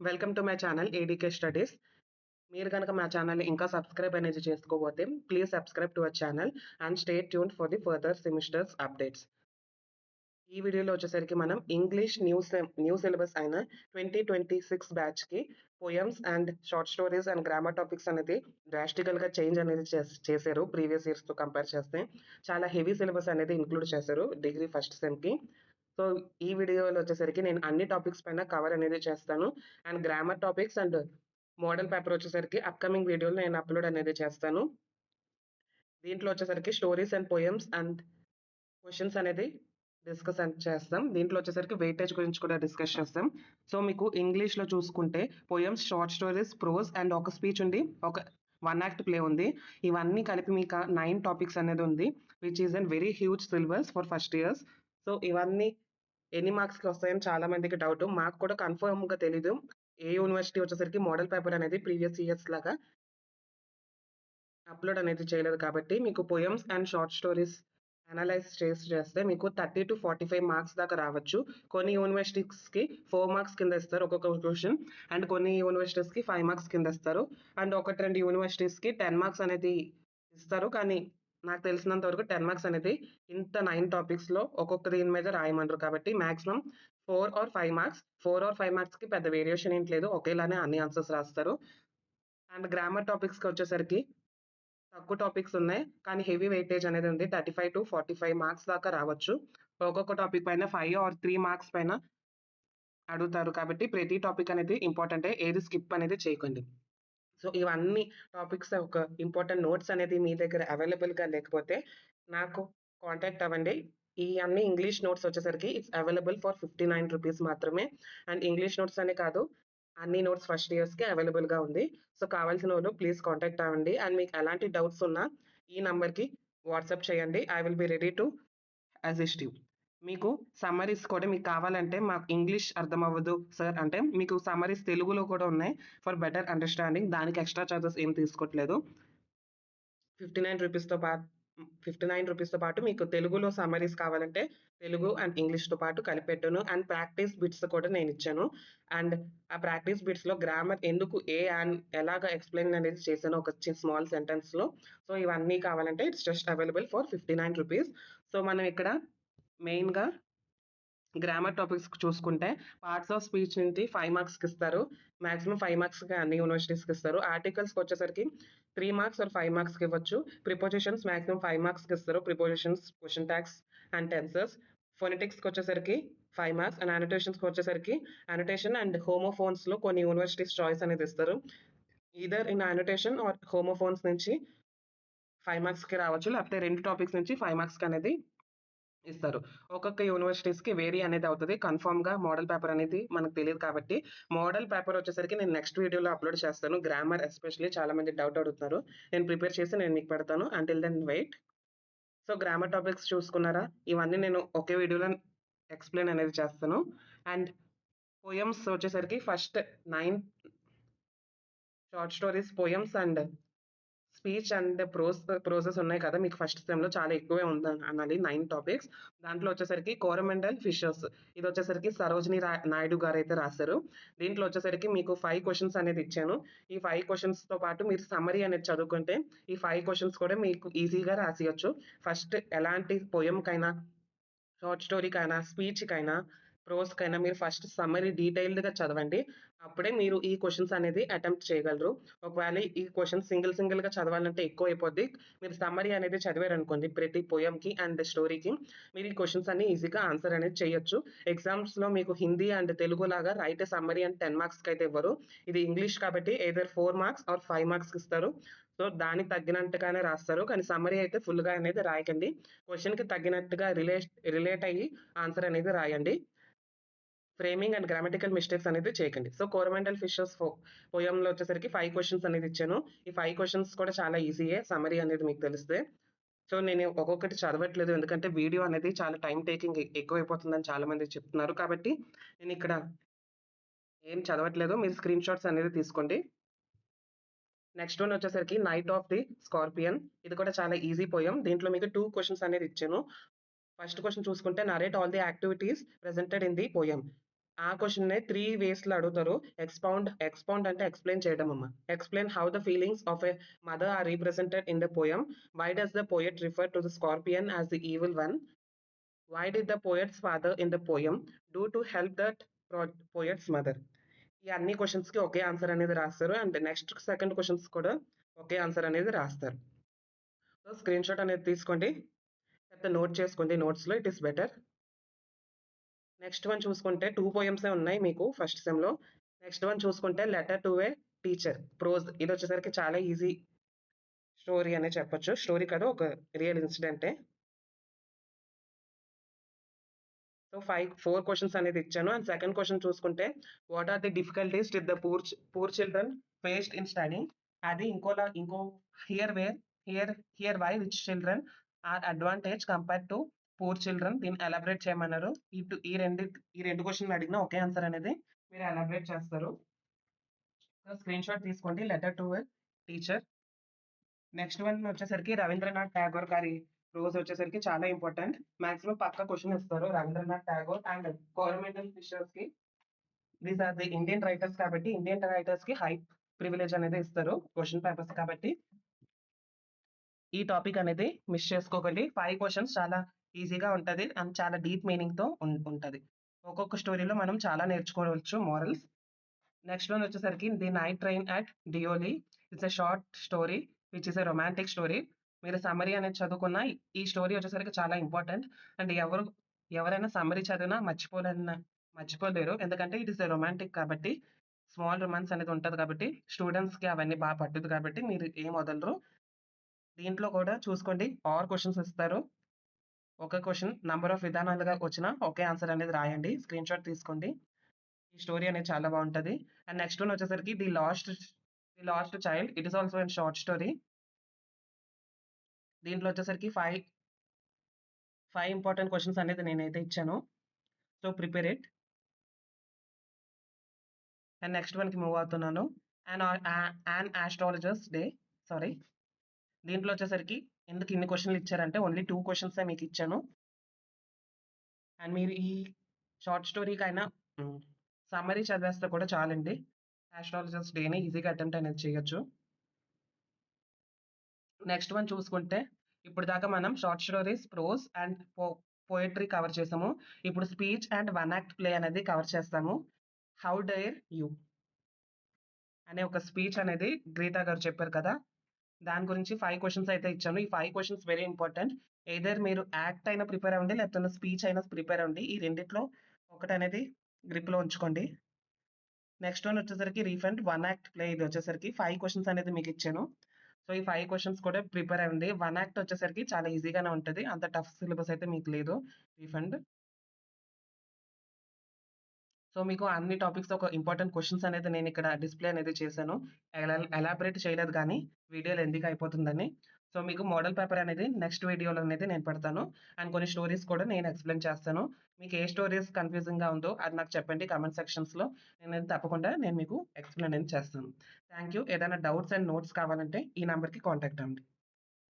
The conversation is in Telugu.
Welcome to my channel ADK studies. మీరు కనుక మా ఛానల్ని ఇంకా సబ్స్క్రైబ్ అనేది చేసుకోకపోతే please subscribe to our channel and stay tuned for the further semesters updates. ఈ వీడియోలో వచ్చేసరికి మనం ఇంగ్లీష్ న్యూ సిలబస్ అయిన 2026 బ్యాచ్కి poems and short stories and grammar topics అనేది డ్రాస్టికల్గా చేంజ్ అనేది చేశారు. ప్రీవియస్ ఇయర్స్తో కంపేర్ చేస్తే చాలా హెవీ సిలబస్ అనేది ఇంక్లూడ్ చేశారు డిగ్రీ ఫస్ట్ సెమ్కి. సో ఈ వీడియోలో వచ్చేసరికి నేను అన్ని టాపిక్స్ పైన కవర్ అనేది చేస్తాను. And grammar topics and model paper వచ్చేసరికి అప్కమింగ్ వీడియోలో నేను అప్లోడ్ అనేది చేస్తాను. దీంట్లో వచ్చేసరికి stories and poems and questions అనేది డిస్కస్ చేస్తాం. దీంట్లో వచ్చేసరికి వెయిటేజ్ గురించి కూడా డిస్కస్ చేస్తాం. సో మీకు ఇంగ్లీష్లో చూసుకుంటే poems, short stories, prose and ఒక స్పీచ్ ఉంది, ఒక 1 యాక్ట్ ప్లే ఉంది. ఇవన్నీ కలిపి మీకు 9 టాపిక్స్ అనేది ఉంది, which is an very huge syllabus for first years. So ఇవన్నీ ఎన్ని మార్క్స్కి వస్తాయని చాలా మందికి డౌట్. మాకు కూడా కన్ఫర్మ్గా తెలీదు. ఏ యూనివర్సిటీ వచ్చేసరికి మోడల్ పేపర్ అనేది ప్రీవియస్ ఇయర్స్ లాగా అప్లోడ్ అనేది చేయలేదు కాబట్టి మీకు poems and short stories analyse చేస్తే మీకు 30 to 45 మార్క్స్ దాకా రావచ్చు. కొన్ని యూనివర్సిటీస్కి 4 మార్క్స్ కింద ఇస్తారు ఒక్కొక్క క్వశ్చన్, అండ్ కొన్ని యూనివర్సిటీస్కి 5 మార్క్స్ కింద ఇస్తారు, అండ్ 1-2 యూనివర్సిటీస్కి 10 మార్క్స్ అనేది ఇస్తారు. కానీ నాకు తెలిసినంత వరకు 10 మార్క్స్ అనేది ఇంత 9 టాపిక్స్లో ఒక్కొక్క దీని మీద రాయమంటారు కాబట్టి మాక్సిమం 4 or 5 మార్క్స్. 4 or 5 మార్క్స్కి పెద్ద వేరియేషన్ ఏంటి లేదు, ఒకేలానే అన్ని ఆన్సర్స్ రాస్తారు. అండ్ గ్రామర్ టాపిక్స్కి వచ్చేసరికి తక్కువ టాపిక్స్ ఉన్నాయి కానీ హెవీ వెయిటేజ్ అనేది ఉంది. 35 to 45 మార్క్స్ దాకా రావచ్చు. ఒక్కొక్క టాపిక్ పైన 5 or 3 మార్క్స్ పైన అడుగుతారు కాబట్టి ప్రతి టాపిక్ అనేది ఇంపార్టెంటే, ఏది స్కిప్ అనేది చేయకండి. సో ఇవన్నీ టాపిక్స్ ఒక ఇంపార్టెంట్ నోట్స్ అనేది మీ దగ్గర అవైలబుల్గా లేకపోతే నాకు కాంటాక్ట్ అవ్వండి. ఈ అన్ని ఇంగ్లీష్ నోట్స్ వచ్చేసరికి ఇట్స్ అవైలబుల్ ఫర్ 59 రూపీస్ మాత్రమే. అండ్ ఇంగ్లీష్ నోట్స్ అనే కాదు, అన్ని నోట్స్ ఫస్ట్ ఇయర్స్కి అవైలబుల్గా ఉంది. సో కావాల్సిన వాళ్ళు ప్లీజ్ కాంటాక్ట్ అవ్వండి. అండ్ మీకు ఎలాంటి డౌట్స్ ఉన్నా ఈ నంబర్కి వాట్సాప్ చేయండి. I will be ready to assist you. మీకు సమ్మరీస్ కూడా మీకు కావాలంటే మాకు ఇంగ్లీష్ అర్థం అవ్వదు సార్ అంటే మీకు సమ్మరీస్ తెలుగులో కూడా ఉన్నాయి ఫర్ బెటర్ అండర్స్టాండింగ్. దానికి ఎక్స్ట్రా చార్జెస్ ఏం తీసుకోవట్లేదు. 59 రూపీస్తో పాటు మీకు తెలుగులో సమ్మరీస్ కావాలంటే తెలుగు అండ్ ఇంగ్లీష్తో పాటు కలిపెట్టాను. అండ్ ప్రాక్టీస్ బిట్స్ కూడా నేను ఇచ్చాను. అండ్ ఆ ప్రాక్టీస్ బిట్స్లో గ్రామర్ ఎందుకు అండ్ ఎలాగ ఎక్స్ప్లెయిన్ అనేది చేశాను ఒక స్మాల్ సెంటెన్స్లో. సో ఇవన్నీ కావాలంటే it's just available for 59 rupees. So మనం ఇక్కడ మెయిన్గా గ్రామర్ టాపిక్స్ చూసుకుంటే పార్ట్స్ ఆఫ్ స్పీచ్ నుంచి 5 మార్క్స్కి ఇస్తారు. మాక్సిమం 5 మార్క్స్కి అన్ని యూనివర్సిటీస్కి ఇస్తారు. ఆర్టికల్స్కి వచ్చేసరికి 3 మార్క్స్ ఆర్ 5 మార్క్స్కి ఇవ్వచ్చు. ప్రిపోజిషన్స్ మాక్సిమం 5 మార్క్స్కి ఇస్తారు. Prepositions, question tags and tenses. ఫొనెటిక్స్కి వచ్చేసరికి 5 మార్క్స్. అండ్ అనోటేషన్స్కి వచ్చేసరికి అనోటేషన్ అండ్ హోమోఫోన్స్లో కొన్ని యూనివర్సిటీస్ చాయిస్ అనేది ఇస్తారు. Either in annotation or homophones నుంచి 5 మార్క్స్కి రావచ్చు, లేకపోతే 2 టాపిక్స్ నుంచి 5 మార్క్స్కి అనేది ఇస్తారు. ఒక్కొక్క యూనివర్సిటీస్కి వేరీ అనేది అవుతుంది. కన్ఫర్మ్గా మోడల్ పేపర్ అనేది మనకు తెలియదు కాబట్టి మోడల్ పేపర్ వచ్చేసరికి నేను నెక్స్ట్ వీడియోలో అప్లోడ్ చేస్తాను. గ్రామర్ ఎస్పెషల్లీ చాలా మంది డౌట్ అడుగుతున్నారు, నేను ప్రిపేర్ చేసి నేను మీకు పెడతాను. Until then wait. So grammar topics చూసుకున్నారా, ఇవన్నీ నేను ఒకే వీడియోలో ఎక్స్ప్లెయిన్ అనేది చేస్తాను. అండ్ పోయమ్స్ వచ్చేసరికి first 9 short stories, poems and speech and prose ఉన్నాయి కదా మీకు ఫస్ట్ సెమ్లో, చాలా ఎక్కువే ఉంది అనాలి. 9 టాపిక్స్. దాంట్లో వచ్చేసరికి కోరమండల్ ఫిషర్స్, ఇది వచ్చేసరికి సరోజిని నాయుడు గారు అయితే రాశారు. దీంట్లో వచ్చేసరికి మీకు 5 క్వశ్చన్స్ అనేది ఇచ్చాను. ఈ 5 క్వశ్చన్స్తో పాటు మీరు సమ్మరీ అనేది చదువుకుంటే ఈ 5 క్వశ్చన్స్ కూడా మీకు ఈజీగా రాసియచ్చు. ఫస్ట్ ఎలాంటి పోయంకైనా, షార్ట్ స్టోరీకైనా, స్పీచ్కైనా, ప్రోస్కైనా మీరు ఫస్ట్ సమ్మరీ డీటెయిల్డ్గా చదవండి. అప్పుడే మీరు ఈ క్వశ్చన్స్ అనేది అటెంప్ట్ చేయగలరు. ఒకవేళ ఈ క్వశ్చన్స్ సింగిల్గా చదవాలంటే ఎక్కువ అయిపోద్ది. మీరు సమ్మరీ అనేది చదివారనుకోండి ప్రతి పోయంకి అండ్ స్టోరీకి, మీరు ఈ క్వశ్చన్స్ అన్ని ఈజీగా ఆన్సర్ అనేది చేయొచ్చు. ఎగ్జామ్స్లో మీకు హిందీ అండ్ తెలుగు లాగా రైట్ సమ్మరీ అండ్ 10 మార్క్స్కి అయితే ఇవ్వరు. ఇది ఇంగ్లీష్ కాబట్టి ఎయిదర్ 4 మార్క్స్ ఆర్ 5 మార్క్స్కి ఇస్తారు. సో దానికి తగ్గినట్టుగానే రాస్తారు, కానీ సమ్మరీ అయితే ఫుల్గా అనేది రాయకండి. క్వశ్చన్కి తగ్గినట్టుగా రిలేట్ అయ్యి ఆన్సర్ అనేది రాయండి. ఫ్రేమింగ్ అండ్ గ్రామటికల్ మిస్టేక్స్ అనేది చేయకండి. సో కోరమండల్ ఫిషర్స్ పోయంలో వచ్చేసరికి 5 క్వశ్చన్స్ అనేది ఇచ్చాను. ఈ 5 క్వశ్చన్స్ కూడా చాలా ఈజీయే, సమ్మరీ అనేది మీకు తెలిస్తే. సో నేను ఒక్కొక్కటి చదవట్లేదు, ఎందుకంటే వీడియో అనేది చాలా టైం టేకింగ్ ఎక్కువైపోతుందని చాలా మంది చెప్తున్నారు కాబట్టి నేను ఇక్కడ ఏం చదవట్లేదు. మీరు స్క్రీన్ షాట్స్ అనేది తీసుకోండి. నెక్స్ట్ వన్ వచ్చేసరికి నైట్ ఆఫ్ ది స్కార్పియన్, ఇది కూడా చాలా ఈజీ పోయం. దీంట్లో మీకు 2 క్వశ్చన్స్ అనేది ఇచ్చాను. ఫస్ట్ క్వశ్చన్ చూసుకుంటే narrate all the activities presented in the poem. ఆ క్వశ్చన్నే 3 వేస్‌లో అడుగుతారు. ఎక్స్పౌండ్ అంటే ఎక్స్‌ప్లెయిన్ చేయడం అమ్మ. Explain how the feelings of a mother are represented in the poem. Why does the poet refer to the scorpion as the evil one? Why did the poet's father in the poem do to help that poet's mother? ఈ అన్ని క్వశ్చన్స్‌కి ఒకే ఆన్సర్ అనేది రాస్తారు. అండ్ నెక్స్ట్ సెకండ్ క్వశ్చన్స్ కూడా ఒకే ఆన్సర్ అనేది రాస్తారు. సో, స్క్రీన్‌షాట్ అనేది తీసుకోండి. లేకపోతే నోట్ చేసుకోండి నోట్స్‌లో it is better. Next one చూసుకుంటే 2 పోయమ్సే ఉన్నాయి మీకు ఫస్ట్ సెమ్‌లో. నెక్స్ట్ వన్ చూసుకుంటే 'letter to a teacher' prose. ఇదొచ్చేసరికి చాలా ఈజీ స్టోరీ అనే చెప్పొచ్చు. స్టోరీ కాదు, ఒక రియల్ ఇన్సిడెంటే. సో, 4 క్వెషన్స్ అనేది ఇచ్చాను. అండ్ సెకండ్ క్వెషన్ చూసుకుంటే, what are the difficulties with the poor children faced in studying? అది ఇంకో here why rich children are advantage compared to poor children. దీన్ని ఎలాబరేట్ చేయమన్నారు. ఈ రెండు క్వెషన్‌లు అడిగినా ఒకే ఆన్సర్ అనేది మీరు ఎలాబరేట్ చేస్తారు. సో, స్క్రీన్‌షాట్ తీసుకోండి. 'Letter to a teacher'. Next one వచ్చేసరికి రవీంద్రనాథ్ ఠాగూర్ గారి ప్రోజ్ వచ్చేసరికి చాలా ఇంపార్టెంట్. మాక్సిమం పక్కా క్వెషన్ ఇస్తారు. రవీంద్రనాథ్ ఠాగూర్ అండ్ కోరమండల్ ఫిషర్స్‌కి these are the Indian writers కాబట్టి ఇండియన్ రైటర్స్‌కి హై ప్రివిలేజ్ అనేది ఇస్తారు క్వెషన్ పేపర్స్ కాబట్టి. ఈ టాపిక్ అనేది మిస్ చేసుకోకండి. 5 క్వెషన్స్ చాలా ఈజీగా ఉంటది. అండ్ చాలా డీప్ మీనింగ్‌తో ఉంటది. ఒక్కొక్క స్టోరీలో మనం చాలా నేర్చుకోవచ్చు మోరల్స్. నెక్స్ట్ వన్ వచ్చేసరికి 'the night train at Deoli'. It's a short story which is a romantic story. మీరు సమ్మరీ అనేది చదువుకున్న ఈ స్టోరీ వచ్చేసరికి చాలా ఇంపార్టెంట్. అండ్ ఎవరైనా సమ్మరీ చదివినా మర్చిపోలేరు. ఎందుకంటే ఇట్ ఇస్ ఎ రొమాంటిక్ కాబట్టి స్మాల్ రొమాన్స్ అనేది ఉంటది కాబట్టి స్టూడెంట్స్‌కి అవన్నీ బాగా పట్టుద్ది కాబట్టి మీరు ఏం వదలరు. దీంట్లో కూడా చూసుకోండి 6 క్వెషన్స్ ఇస్తారు. ఒక క్వెషన్ నంబర్ ఆఫ్ విధానాలుగా వచ్చినా ఒకే ఆన్సర్ అనేది రాయండి. స్క్రీన్‌షాట్ తీసుకోండి. ఈ స్టోరీ అనేది చాలా బాగుంటది. అండ్ నెక్స్ట్ వన్ వచ్చేసరికి the last child. It is also a short story. దీంట్లో వచ్చేసరికి 5 ఇంపార్టెంట్ క్వెషన్స్ అనేది నేనైతే ఇచ్చాను. So, prepare it. And next వన్‌కి మూవ్ అవుతున్నాను. An astrologers day. సారీ. దీంట్లో వచ్చేసరికి ఎందుకు ఇన్ని క్వెషన్‌లు ఇచ్చారంటే ఓన్లీ 2 క్వెషన్సే మీకు ఇచ్చాను. అండ్ మీరు ఈ షార్ట్ స్టోరీకైనా సమ్మరీ చదివేస్తే కూడా చాలండి. ఆస్ట్రాలజర్స్ డేని ఈజీగా అటెంప్ట్ అనేది చేయొచ్చు. నెక్స్ట్ వన్ చూసుకుంటే ఇప్పటిదాకా మనం short stories, prose and poetry cover చేసాము. ఇప్పుడు speech and one act play అనేది కవర్ చేస్తాము. 'హౌ డేర్ యూ' అనే ఒక స్పీచ్ అనేది గ్రీతా గారు చెప్పారు కదా! దాని గురించి 5 క్వెషన్స్ అయితే ఇచ్చాను. ఈ 5 క్వెషన్స్ వెరీ ఇంపార్టెంట్. ఎయిదర్ మీరు యాక్ట్ అయినా ప్రిపేర్ అవ్వండి, లేకపోతే స్పీచ్ అయినా ప్రిపేర్ అవ్వండి. ఈ రెండిట్లో ఒకటనేది గ్రిప్‌లో ఉంచుకోండి. నెక్స్ట్ వన్ వచ్చేసరికి రీఫండ్, వన్ యాక్ట్ ప్లే. ఇది వచ్చేసరికి 5 క్వెషన్స్ అనేది మీకు ఇచ్చాను. సో, ఈ 5 క్వెషన్స్ కూడా ప్రిపేర్ అవ్వండి. వన్ యాక్ట్ వచ్చేసరికి చాలా ఈజీగానే ఉంటది. అంత టఫ్ సిలబస్ అయితే మీకు లేదు. రీఫండ్. సో, మీకు అన్ని టాపిక్స్ ఒక ఇంపార్టెంట్ క్వెషన్స్ అనేది నేనిక్కడ డిస్‌ప్లే అనేది చేశాను. ఎలాబరేట్ చేయలేదు గానీ, వీడియో లెంథీగా అయిపోతుందని. సో, మీకు మోడల్ పేపర్ అనేది నెక్స్ట్ వీడియోలో అనేది నేను పెడతాను. అండ్ కొన్ని స్టోరీస్ కూడా నేను ఎక్స్‌ప్లెయిన్ చేస్తాను. మీకు ఏ స్టోరీస్ కన్‌ఫ్యూజింగ్‌గా ఉందో అది నాకు చెప్పండి కామెంట్ సెక్షన్స్‌లో. తప్పకుండా నేను మీకు ఎక్స్‌ప్లెయిన్ అనేది చేస్తాను. Thank you. ఏదైనా డౌట్స్ అండ్ నోట్స్ కావాలంటే ఈ నంబర్‌కి కాంటాక్ట్ అవ్వండి.